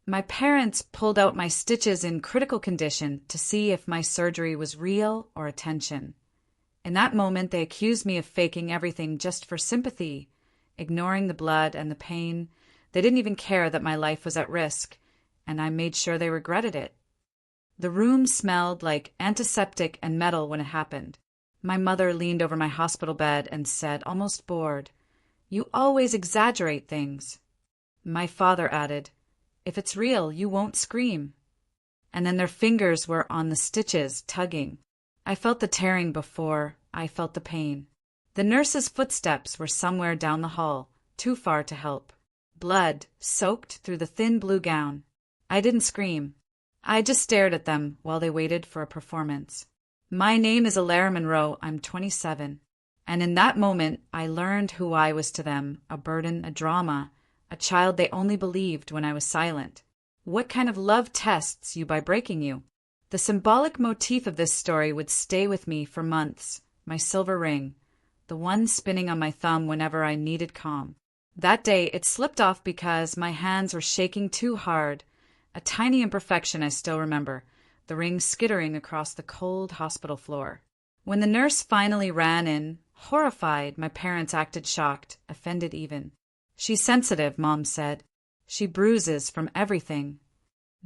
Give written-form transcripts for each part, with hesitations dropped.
My parents pulled out my stitches in critical condition to see if my surgery was real or attention. In that moment, they accused me of faking everything just for sympathy, ignoring the blood and the pain. They didn't even care that my life was at risk, and I made sure they regretted it. The room smelled like antiseptic and metal when it happened. My mother leaned over my hospital bed and said, almost bored, "You always exaggerate things." My father added, "If it's real, you won't scream." And then their fingers were on the stitches, tugging. I felt the tearing before I felt the pain. The nurse's footsteps were somewhere down the hall, too far to help. Blood soaked through the thin blue gown. I didn't scream. I just stared at them while they waited for a performance. My name is Alara Monroe. I'm 27. And in that moment, I learned who I was to them, a burden, a drama, a child they only believed when I was silent. What kind of love tests you by breaking you? The symbolic motif of this story would stay with me for months. My silver ring, the one spinning on my thumb whenever I needed calm. That day, it slipped off because my hands were shaking too hard. A tiny imperfection I still remember, the ring skittering across the cold hospital floor. When the nurse finally ran in, horrified, my parents acted shocked, offended even. "She's sensitive," Mom said. "She bruises from everything."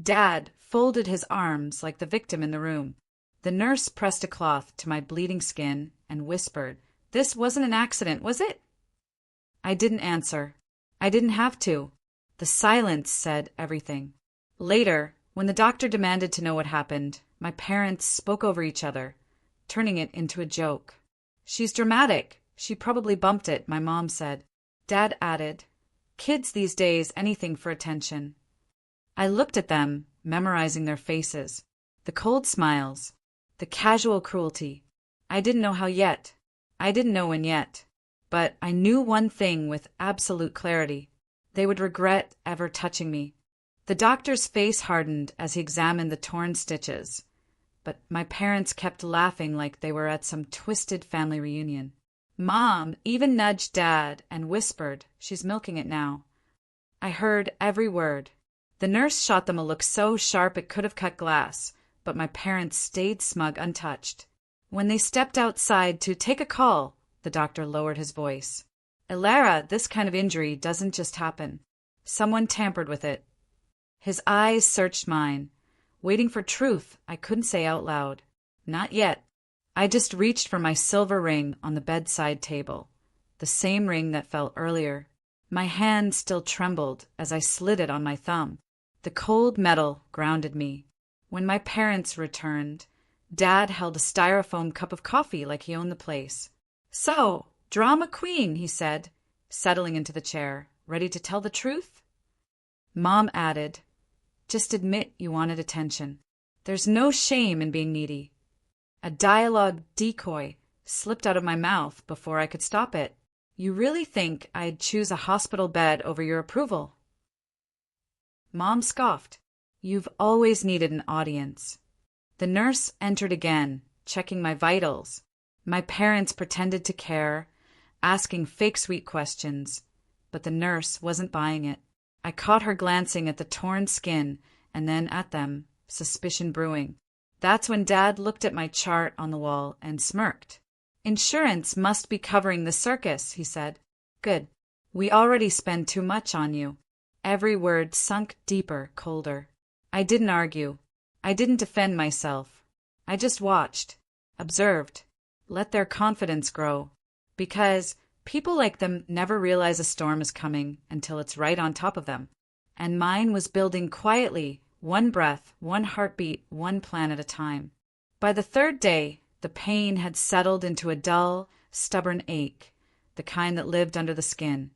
Dad folded his arms like the victim in the room. The nurse pressed a cloth to my bleeding skin and whispered, "This wasn't an accident, was it?" I didn't answer. I didn't have to. The silence said everything. Later, when the doctor demanded to know what happened, my parents spoke over each other, turning it into a joke. "She's dramatic. She probably bumped it," my mom said. Dad added, "Kids these days, anything for attention." I looked at them, memorizing their faces, the cold smiles, the casual cruelty. I didn't know how yet. I didn't know when yet. But I knew one thing with absolute clarity. They would regret ever touching me. The doctor's face hardened as he examined the torn stitches, but my parents kept laughing like they were at some twisted family reunion. Mom even nudged Dad and whispered, "She's milking it now." I heard every word. The nurse shot them a look so sharp it could have cut glass, but my parents stayed smug, untouched. When they stepped outside to take a call, the doctor lowered his voice. "Alara, this kind of injury doesn't just happen. Someone tampered with it." His eyes searched mine, waiting for truth I couldn't say out loud. Not yet. I just reached for my silver ring on the bedside table, the same ring that fell earlier. My hand still trembled as I slid it on my thumb. The cold metal grounded me. When my parents returned, Dad held a styrofoam cup of coffee like he owned the place. "So, drama queen," he said, settling into the chair, "ready to tell the truth?" Mom added, "Just admit you wanted attention. There's no shame in being needy." A dialogue decoy slipped out of my mouth before I could stop it. "You really think I'd choose a hospital bed over your approval?" Mom scoffed. "You've always needed an audience." The nurse entered again, checking my vitals. My parents pretended to care, asking fake sweet questions, but the nurse wasn't buying it. I caught her glancing at the torn skin and then at them, suspicion brewing. That's when Dad looked at my chart on the wall and smirked. "Insurance must be covering the circus," he said. "Good. We already spend too much on you." Every word sunk deeper, colder. I didn't argue. I didn't defend myself. I just watched, observed, let their confidence grow. Because people like them never realize a storm is coming until it's right on top of them. And mine was building quietly, one breath, one heartbeat, one plan at a time. By the third day, the pain had settled into a dull, stubborn ache, the kind that lived under the skin,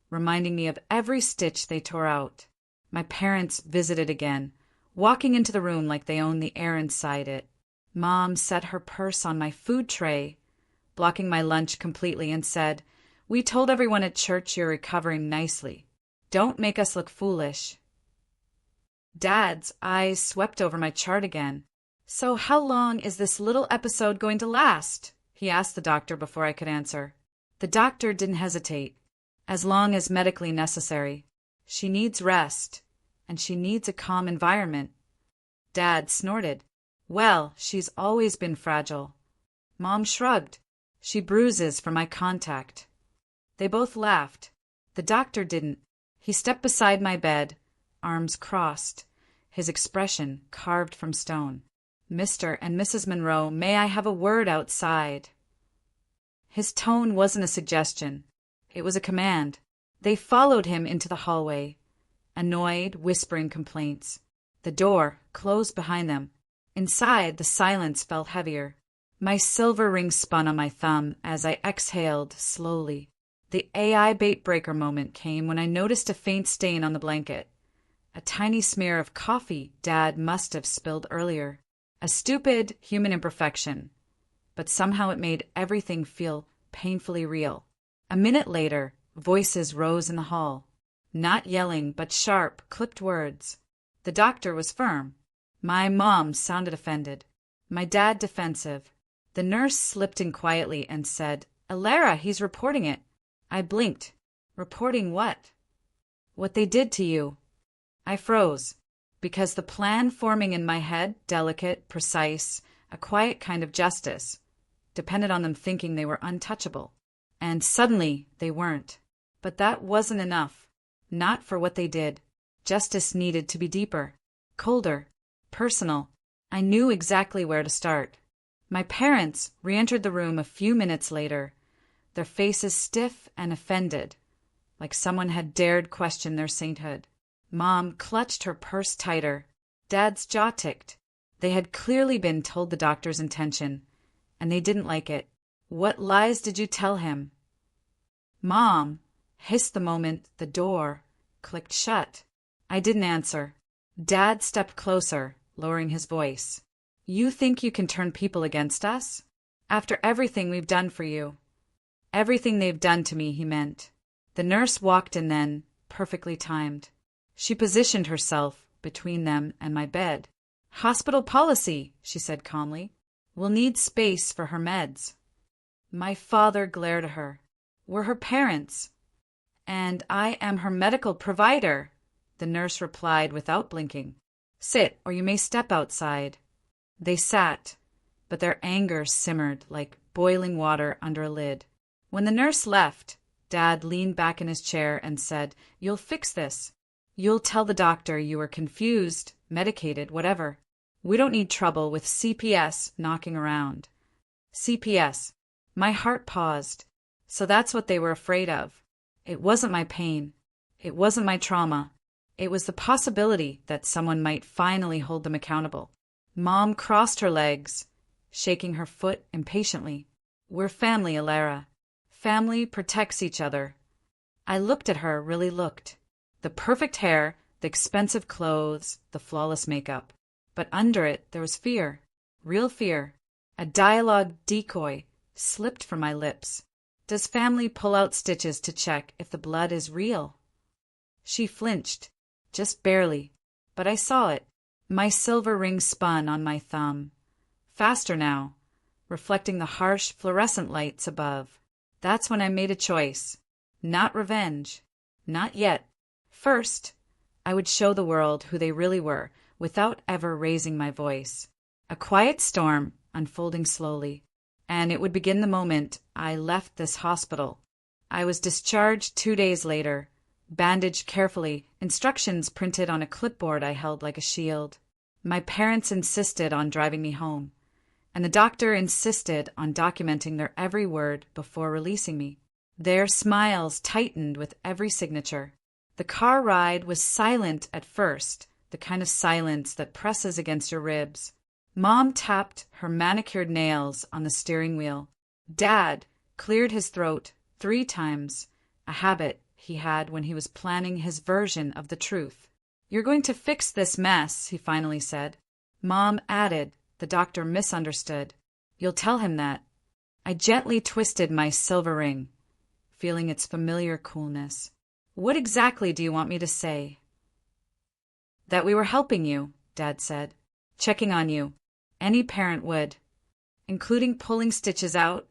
reminding me of every stitch they tore out. My parents visited again, walking into the room like they owned the air inside it. Mom set her purse on my food tray, blocking my lunch completely, and said, "We told everyone at church you're recovering nicely. Don't make us look foolish." Dad's eyes swept over my chart again. "So how long is this little episode going to last?" he asked the doctor before I could answer. The doctor didn't hesitate. "As long as medically necessary. She needs rest." and she needs a calm environment. Dad snorted. Well, she's always been fragile. Mom shrugged. She bruises from eye contact. They both laughed. The doctor didn't. He stepped beside my bed, arms crossed, his expression carved from stone. Mr. and Mrs. Monroe, may I have a word outside? His tone wasn't a suggestion. It was a command. They followed him into the hallway, annoyed, whispering complaints. The door closed behind them. Inside, the silence felt heavier. My silver ring spun on my thumb as I exhaled slowly. The AI bait breaker moment came when I noticed a faint stain on the blanket. A tiny smear of coffee Dad must have spilled earlier. A stupid human imperfection. But somehow it made everything feel painfully real. A minute later, voices rose in the hall. Not yelling, but sharp, clipped words. The doctor was firm. My mom sounded offended. My dad defensive. The nurse slipped in quietly and said, Alara, he's reporting it. I blinked. Reporting what? What they did to you. I froze, because the plan forming in my head, delicate, precise, a quiet kind of justice, depended on them thinking they were untouchable. And suddenly they weren't. But that wasn't enough. Not for what they did. Justice needed to be deeper, colder, personal. I knew exactly where to start. My parents re-entered the room a few minutes later, their faces stiff and offended, like someone had dared question their sainthood. Mom clutched her purse tighter. Dad's jaw ticked. They had clearly been told the doctor's intention, and they didn't like it. What lies did you tell him? Mom hissed the moment the door clicked shut. I didn't answer. Dad stepped closer, lowering his voice. You think you can turn people against us? After everything we've done for you. Everything they've done to me, he meant. The nurse walked in then, perfectly timed. She positioned herself between them and my bed. Hospital policy, she said calmly. We'll need space for her meds. My father glared at her. We're her parents. And I am her medical provider, the nurse replied without blinking. Sit, or you may step outside. They sat, but their anger simmered like boiling water under a lid. When the nurse left, Dad leaned back in his chair and said, You'll fix this. You'll tell the doctor you were confused, medicated, whatever. We don't need trouble with CPS knocking around. CPS. My heart paused. So that's what they were afraid of. It wasn't my pain. It wasn't my trauma. It was the possibility that someone might finally hold them accountable. Mom crossed her legs, shaking her foot impatiently. We're family, Alara. Family protects each other. I looked at her, really looked. The perfect hair, the expensive clothes, the flawless makeup. But under it, there was fear. Real fear. A dialogue decoy slipped from my lips. Does family pull out stitches to check if the blood is real? She flinched. Just barely. But I saw it. My silver ring spun on my thumb. Faster now, reflecting the harsh fluorescent lights above. That's when I made a choice. Not revenge. Not yet. First, I would show the world who they really were without ever raising my voice. A quiet storm unfolding slowly. And it would begin the moment I left this hospital. I was discharged 2 days later, bandaged carefully, instructions printed on a clipboard I held like a shield. My parents insisted on driving me home, and the doctor insisted on documenting their every word before releasing me. Their smiles tightened with every signature. The car ride was silent at first, the kind of silence that presses against your ribs. Mom tapped her manicured nails on the steering wheel. Dad cleared his throat 3 times, a habit he had when he was planning his version of the truth. You're going to fix this mess, he finally said. Mom added, the doctor misunderstood. You'll tell him that. I gently twisted my silver ring, feeling its familiar coolness. What exactly do you want me to say? That we were helping you, Dad said. Checking on you. Any parent would. Including pulling stitches out?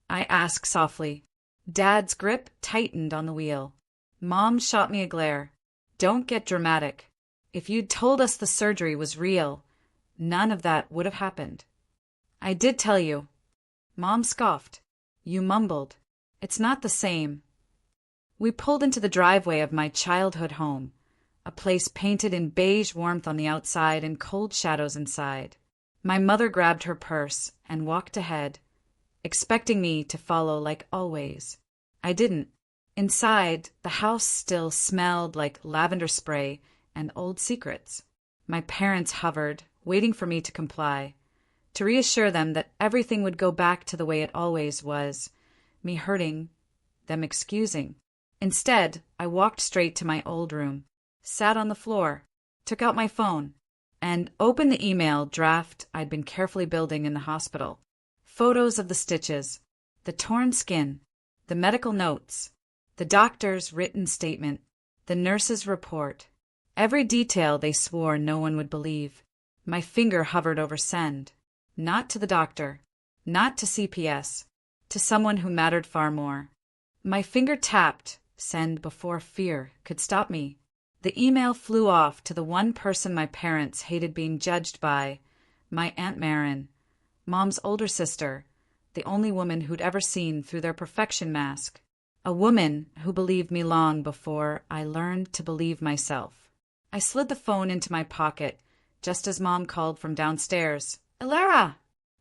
I asked softly. Dad's grip tightened on the wheel. Mom shot me a glare. Don't get dramatic. If you'd told us the surgery was real, none of that would have happened. I did tell you. Mom scoffed. You mumbled. It's not the same. We pulled into the driveway of my childhood home, a place painted in beige warmth on the outside and cold shadows inside. My mother grabbed her purse and walked ahead, expecting me to follow like always. I didn't. Inside, the house still smelled like lavender spray and old secrets. My parents hovered, waiting for me to comply, to reassure them that everything would go back to the way it always was, me hurting, them excusing. Instead, I walked straight to my old room, sat on the floor, took out my phone, and opened the email draft I'd been carefully building in the hospital. Photos of the stitches, the torn skin, the medical notes, the doctor's written statement, the nurse's report. Every detail they swore no one would believe. My finger hovered over send. Not to the doctor, not to CPS, to someone who mattered far more. My finger tapped send before fear could stop me. The email flew off to the one person my parents hated being judged by, my Aunt Marin, Mom's older sister, the only woman who'd ever seen through their perfection mask. A woman who believed me long before I learned to believe myself. I slid the phone into my pocket just as Mom called from downstairs. Elara!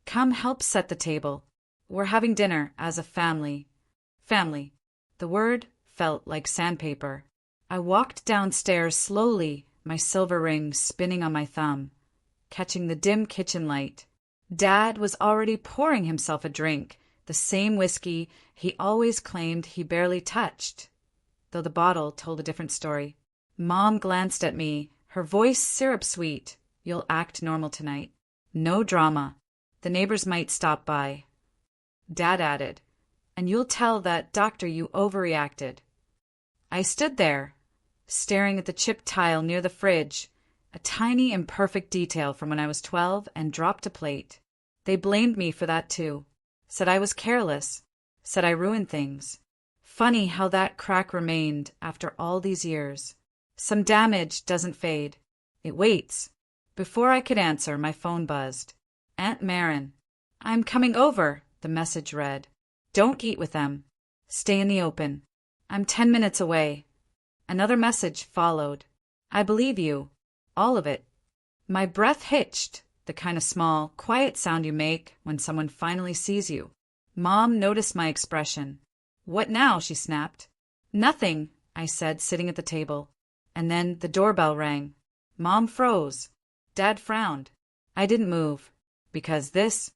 Come help set the table. We're having dinner as a family. Family. The word felt like sandpaper. I walked downstairs slowly, my silver ring spinning on my thumb, catching the dim kitchen light. Dad was already pouring himself a drink, the same whiskey he always claimed he barely touched, though the bottle told a different story. Mom glanced at me, her voice syrup-sweet. You'll act normal tonight. No drama. The neighbors might stop by. Dad added, and you'll tell that doctor you overreacted. I stood there, staring at the chipped tile near the fridge, a tiny imperfect detail from when I was 12, and dropped a plate. They blamed me for that too. Said I was careless. Said I ruined things. Funny how that crack remained after all these years. Some damage doesn't fade. It waits. Before I could answer, my phone buzzed. Aunt Marin. I'm coming over, the message read. Don't eat with them. Stay in the open. I'm 10 minutes away. Another message followed. I believe you. All of it. My breath hitched, the kind of small, quiet sound you make when someone finally sees you. Mom noticed my expression. What now? She snapped. Nothing, I said, sitting at the table. And then the doorbell rang. Mom froze. Dad frowned. I didn't move, because this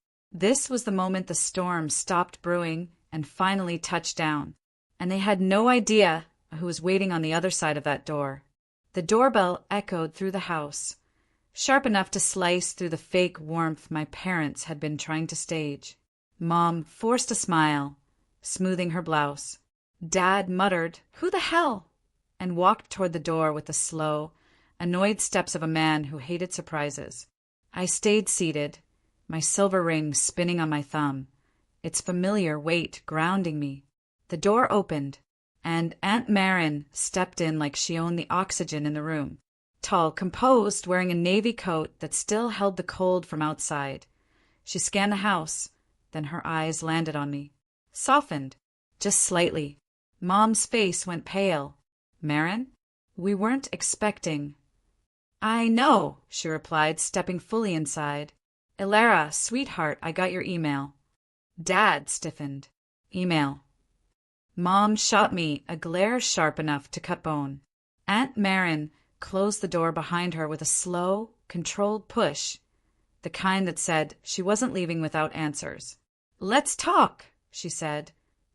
was the moment the storm stopped brewing and finally touched down. And they had no idea who was waiting on the other side of that door. The doorbell echoed through the house, sharp enough to slice through the fake warmth my parents had been trying to stage. Mom forced a smile, smoothing her blouse. Dad muttered, "Who the hell?" and walked toward the door with the slow, annoyed steps of a man who hated surprises. I stayed seated, my silver ring spinning on my thumb, its familiar weight grounding me. The door opened, and Aunt Marin stepped in like she owned the oxygen in the room. Tall, composed, wearing a navy coat that still held the cold from outside. She scanned the house, then her eyes landed on me. Softened, just slightly. Mom's face went pale. Marin? We weren't expecting. I know, she replied, stepping fully inside. Elara, sweetheart, I got your email. Dad stiffened. Email. Mom shot me a glare sharp enough to cut bone. Aunt Marin closed the door behind her with a slow, controlled push, the kind that said she wasn't leaving without answers. Let's talk, she said,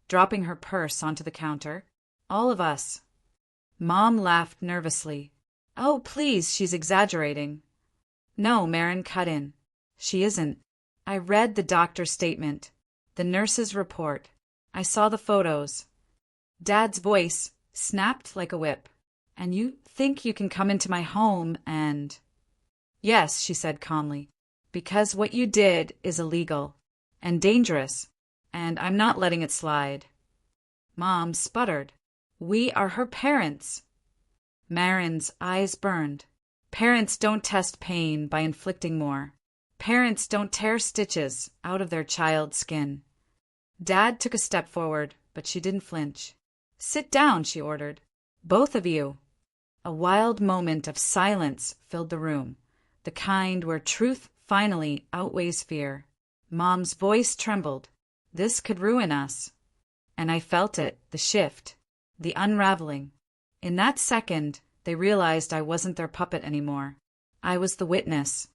dropping her purse onto the counter. All of us. Mom laughed nervously. Oh, please, she's exaggerating. No, Marin cut in. She isn't. I read the doctor's statement, the nurse's report. I saw the photos. Dad's voice snapped like a whip. And you think you can come into my home and... Yes, she said calmly, because what you did is illegal and dangerous, and I'm not letting it slide. Mom sputtered. We are her parents. Marin's eyes burned. Parents don't test pain by inflicting more. Parents don't tear stitches out of their child's skin. Dad took a step forward, but she didn't flinch. "Sit down," she ordered. "Both of you." A wild moment of silence filled the room, the kind where truth finally outweighs fear. Mom's voice trembled. This could ruin us. And I felt it, the shift, the unraveling. In that second, they realized I wasn't their puppet anymore. I was the witness,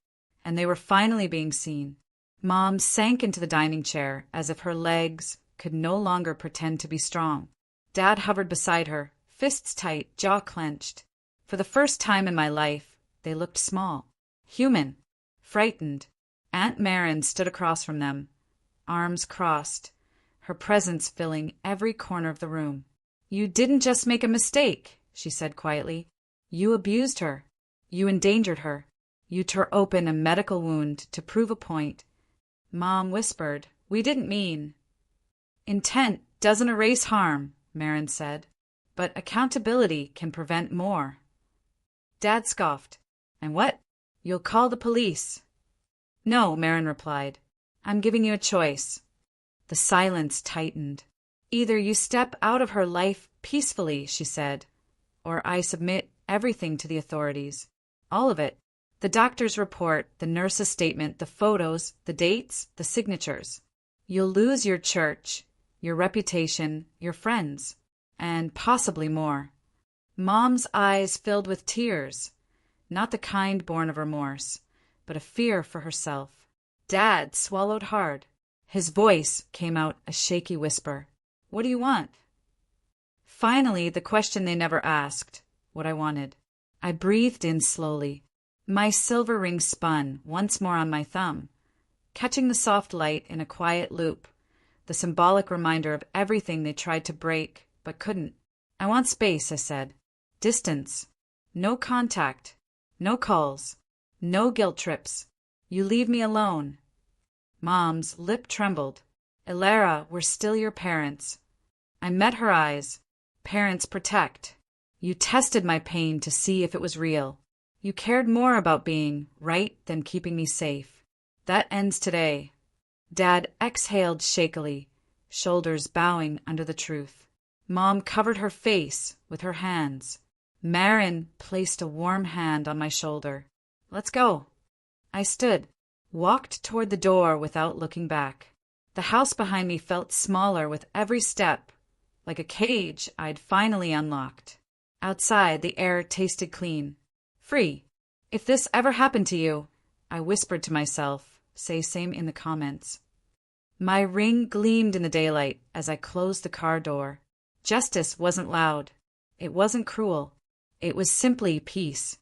and they were finally being seen. Mom sank into the dining chair as if her legs could no longer pretend to be strong. Dad hovered beside her, fists tight, jaw clenched. For the first time in my life, they looked small, human, frightened. Aunt Marin stood across from them, arms crossed, her presence filling every corner of the room. "You didn't just make a mistake," she said quietly. "You abused her. You endangered her. You tore open a medical wound to prove a point." Mom whispered, "We didn't mean." "Intent doesn't erase harm," Marin said, "but accountability can prevent more." Dad scoffed. "And what? You'll call the police?" "No," Marin replied. "I'm giving you a choice." The silence tightened. "Either you step out of her life peacefully," she said, "or I submit everything to the authorities. All of it. The doctor's report, the nurse's statement, the photos, the dates, the signatures. You'll lose your church, your reputation, your friends, and possibly more." Mom's eyes filled with tears, not the kind born of remorse, but a fear for herself. Dad swallowed hard. His voice came out a shaky whisper. "What do you want?" Finally, the question they never asked, what I wanted. I breathed in slowly. My silver ring spun once more on my thumb, catching the soft light in a quiet loop, the symbolic reminder of everything they tried to break but couldn't. "I want space," I said. "Distance. No contact. No calls. No guilt trips. You leave me alone." Mom's lip trembled. "Elara, we're still your parents." I met her eyes. "Parents protect. You tested my pain to see if it was real. You cared more about being right than keeping me safe. That ends today." Dad exhaled shakily, shoulders bowing under the truth. Mom covered her face with her hands. Marin placed a warm hand on my shoulder. "Let's go." I stood, walked toward the door without looking back. The house behind me felt smaller with every step, like a cage I'd finally unlocked. Outside, the air tasted clean. Free. "If this ever happened to you," I whispered to myself, say same in the comments. My ring gleamed in the daylight as I closed the car door. Justice wasn't loud. It wasn't cruel. It was simply peace.